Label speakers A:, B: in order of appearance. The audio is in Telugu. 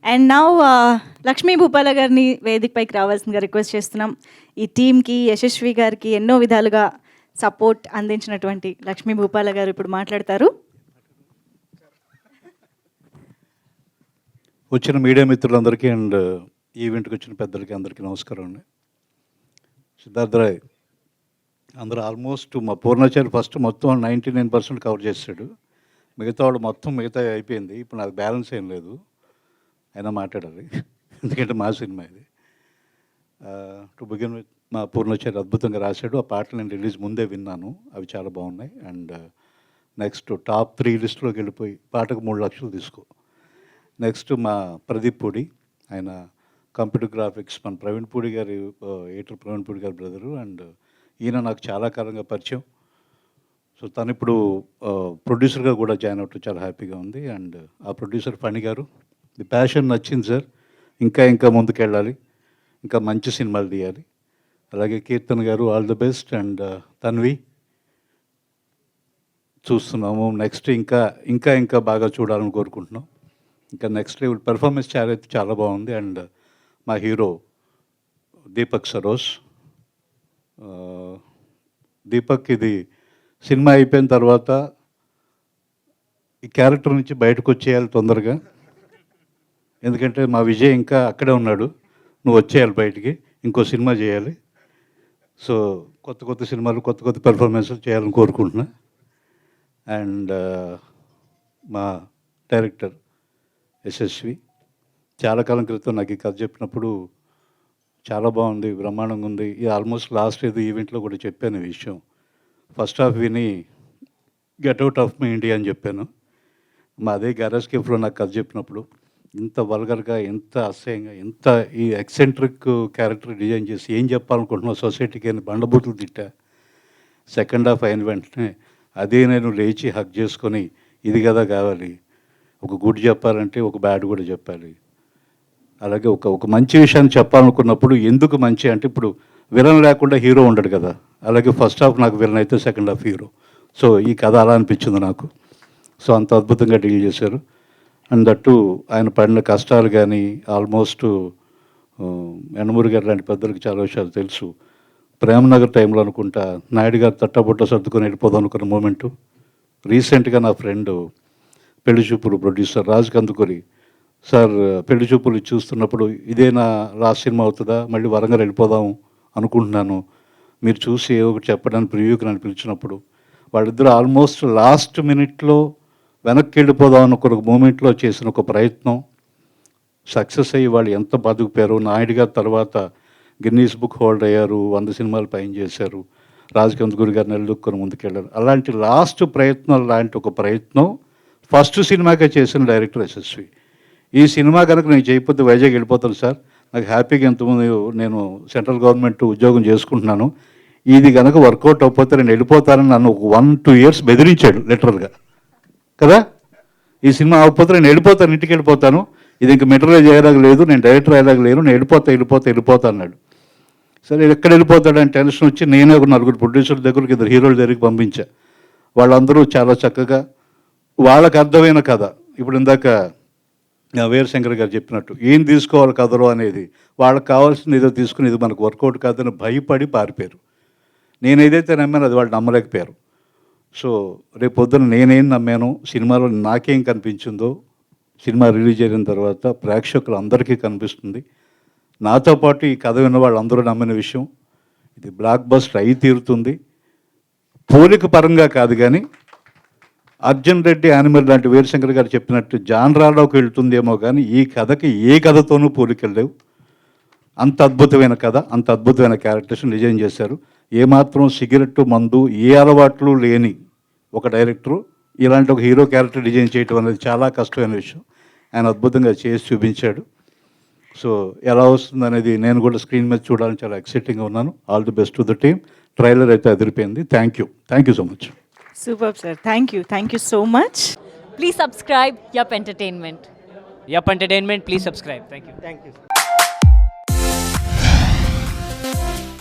A: అండ్ నౌ లక్ష్మీ భూపాల గారిని వేదికపైకి రావాల్సిందిగా రిక్వెస్ట్ చేస్తున్నాం. ఈ టీంకి యశస్వి గారికి ఎన్నో విధాలుగా సపోర్ట్ అందించినటువంటి లక్ష్మీ భూపాల గారు ఇప్పుడు మాట్లాడతారు.
B: వచ్చిన మీడియా మిత్రులందరికీ అండ్ ఈవెంట్కి వచ్చిన పెద్దలకి అందరికీ నమస్కారం అండి. సిద్ధార్థ రాయ్ అందరూ ఆల్మోస్ట్ మా పూర్ణాచారి ఫస్ట్ మొత్తం 99% కవర్ చేశాడు. మిగతా వాడు మొత్తం మిగతా అయిపోయింది. ఇప్పుడు నాకు బ్యాలెన్స్ ఏం లేదు, అయినా మాట్లాడాలి ఎందుకంటే మా సినిమా ఇది. టు బిగిన్ విత్ మా పూర్ణాచారి అద్భుతంగా రాశాడు. ఆ పాటలు నేను రిలీజ్ ముందే విన్నాను, అవి చాలా బాగున్నాయి. అండ్ నెక్స్ట్ టాప్ 3 లిస్టులోకి వెళ్ళిపోయి పాటకు 3 లక్షలు తీసుకో. నెక్స్ట్ మా ప్రదీప్ పూడి, ఆయన కంప్యూటర్ గ్రాఫిక్స్ మన ప్రవీణ్ పూడి గారి ఏటర్ ప్రవీణ్ పూడి గారి బ్రదరు. అండ్ ఈయన నాకు చాలా కాలంగా పరిచయం. సో తను ఇప్పుడు ప్రొడ్యూసర్గా కూడా జాయిన్ అవటం చాలా హ్యాపీగా ఉంది. అండ్ ఆ ప్రొడ్యూసర్ ఫణి గారు, ది ప్యాషన్ నచ్చింది సార్, ఇంకా ఇంకా ముందుకెళ్ళాలి, ఇంకా మంచి సినిమాలు తీయాలి. అలాగే కీర్తన్ గారు all the best. And Tanvi చూస్తున్నాము, నెక్స్ట్ ఇంకా ఇంకా ఇంకా బాగా చూడాలని కోరుకుంటున్నాం. ఇంకా నెక్స్ట్ లెవెల్ పెర్ఫార్మెన్స్ చాలా బాగుంది. అండ్ మా హీరో దీపక్ సరోజ్, దీపక్ ఇది సినిమా అయిపోయిన తర్వాత ఈ క్యారెక్టర్ నుంచి బయటకు వచ్చేయాలి తొందరగా, ఎందుకంటే మా విజయ్ ఇంకా అక్కడే ఉన్నాడు. నువ్వు వచ్చేయాలి బయటికి, ఇంకో సినిమా చేయాలి. సో కొత్త కొత్త సినిమాలు, కొత్త కొత్త పెర్ఫార్మెన్స్లు చేయాలని కోరుకుంటున్నా. అండ్ మా డైరెక్టర్ యశస్వి చాలా కాలం క్రితం నాకు ఈ కథ చెప్పినప్పుడు చాలా బాగుంది, బ్రహ్మాండంగా ఉంది. ఇది ఆల్మోస్ట్ లాస్ట్ ఏదో ఈవెంట్లో కూడా చెప్పాను ఈ విషయం. ఫస్ట్ హాఫ్ విని get out of my India అని చెప్పాను. మా అదే గ్యారేజ్ కేఫ్లో నాకు కథ చెప్పినప్పుడు ఇంత వల్గర్గా, ఎంత అసహ్యంగా, ఎంత ఈ ఎక్సెంట్రిక్ క్యారెక్టర్ డిజైన్ చేసి ఏం చెప్పాలనుకుంటున్నావు సొసైటీకి అని బండబూతులు తిట్టా. సెకండ్ హాఫ్ అయిన వెంటనే అదే నేను లేచి హక్ చేసుకొని ఇది కదా కావాలి, ఒక గుడ్ చెప్పాలంటే ఒక బ్యాడ్ కూడా చెప్పాలి. అలాగే ఒక మంచి విషయాన్ని చెప్పాలనుకున్నప్పుడు ఎందుకు మంచి అంటే ఇప్పుడు విలన్ లేకుండా హీరో ఉండడు కదా, అలాగే ఫస్ట్ హాఫ్ నాకు విలన్ అయితే సెకండ్ హాఫ్ హీరో. సో ఈ కథ అలా అనిపించింది నాకు. సో అంత అద్భుతంగా డీల్ చేశారు. అండ్ దట్టు ఆయన పడిన కష్టాలు కానీ, ఆల్మోస్ట్ యనమూరి గారు లాంటి పెద్దలకు చాలా విషయాలు తెలుసు. ప్రేమనగర్ టైంలో అనుకుంటా నాయుడు గారు తట్టబుట్ట సర్దుకొని వెళ్ళిపోదాం అనుకున్న మూమెంటు. రీసెంట్గా నా ఫ్రెండ్ పెళ్లి చూపులు ప్రొడ్యూసర్ రాజ్ కందుకూరి సార్ పెళ్లి చూపులు చూస్తున్నప్పుడు ఇదే నా లాస్ట్ సినిమా అవుతుందా, మళ్ళీ వరంగల్ వెళ్ళిపోదాం అనుకుంటున్నాను, మీరు చూసి ఏ ఒకటి చెప్పడానికి ప్రివ్యూకి నన్ను పిలిచినప్పుడు వాళ్ళిద్దరూ ఆల్మోస్ట్ లాస్ట్ మినిట్లో వెనక్కి వెళ్ళిపోదాం అనుకున్న మూమెంట్లో చేసిన ఒక ప్రయత్నం సక్సెస్ అయ్యి వాళ్ళు ఎంత బతుకుపోయారు. నాయుడు గారి తర్వాత గిన్నీస్ బుక్ హోల్డ్ అయ్యారు, 100 సినిమాలు పైన చేశారు. రాజ్ కందుకూరి గారు నిలదొక్కుని ముందుకెళ్ళారు. అలాంటి లాస్ట్ ప్రయత్నం లాంటి ఒక ప్రయత్నం ఫస్ట్ సినిమాకే చేసిన డైరెక్టర్ యశస్వి. ఈ సినిమా కనుక నేను చేయకపోతే వైజాగ్ వెళ్ళిపోతాను సార్, నాకు హ్యాపీగా ఎంతమంది నేను సెంట్రల్ గవర్నమెంట్ ఉద్యోగం చేసుకుంటున్నాను, ఇది కనుక వర్కౌట్ అవ్వకపోతే నేను వెళ్ళిపోతానని నన్ను 1-2 ఇయర్స్ బెదిరించాడు లిటరల్గా కదా. ఈ సినిమా అవ్వకపోతే నేను వెళ్ళిపోతాను, ఇంటికి వెళ్ళిపోతాను, ఇది ఇంక మెటీరియల్ చేయడానికి లేదు, నేను డైరెక్టర్ అయ్యేలాగా లేను, నేను వెళ్ళిపోతా అన్నాడు. సరే ఎక్కడ వెళ్ళిపోతాడని టెన్షన్ వచ్చి నేనే ఒక 4 ప్రొడ్యూసర్ దగ్గరికి, 2 హీరోల దగ్గరికి పంపించా. వాళ్ళందరూ చాలా చక్కగా వాళ్ళకు అర్థమైన కథ. ఇప్పుడు ఇందాక వీరశంకర్ గారు చెప్పినట్టు ఏం తీసుకోవాలి కథలో అనేది వాళ్ళకి కావాల్సింది ఏదో తీసుకుని ఇది మనకు వర్కౌట్ కాదని భయపడి పారిపోయారు. నేను ఏదైతే నమ్మానో అది వాళ్ళు నమ్మలేకపోయారు. సో రేపు పొద్దున నేనేం నమ్మాను, సినిమాలో నాకేం కనిపించిందో సినిమా రిలీజ్ అయిన తర్వాత ప్రేక్షకులు అందరికీ కనిపిస్తుంది. నాతో పాటు ఈ కథ విన్న వాళ్ళందరూ నమ్మిన విషయం, ఇది బ్లాక్ బస్టర్ అయి తీరుతుంది. పోలిక పరంగా కాదు కానీ అర్జున్ రెడ్డి యానిమల్ లాంటి వీరశంకర్ గారు చెప్పినట్టు జాన్రాలోకి వెళ్తుందేమో కానీ ఈ కథకి ఏ కథతోనూ పోలికెళ్ళలేవు. అంత అద్భుతమైన కథ, అంత అద్భుతమైన క్యారెక్టర్స్ డిజైన్ చేశారు. ఏమాత్రం సిగరెట్టు, మందు, ఏ అలవాట్లు లేని ఒక డైరెక్టరు ఇలాంటి ఒక హీరో క్యారెక్టర్ డిజైన్ చేయటం అనేది చాలా కష్టమైన విషయం. ఆయన అద్భుతంగా చేసి చూపించాడు. సో ఎలా వస్తుంది అనేది నేను కూడా స్క్రీన్ మీద చూడాలని చాలా ఎక్సైటింగ్గా ఉన్నాను. All the best to the team. Trailer అయితే అదిరిపోయింది. Thank you so much.
A: Super sir, thank you so much.
C: Please subscribe Yup Entertainment.
D: Yup Entertainment, please subscribe. Thank you.
E: Thank you.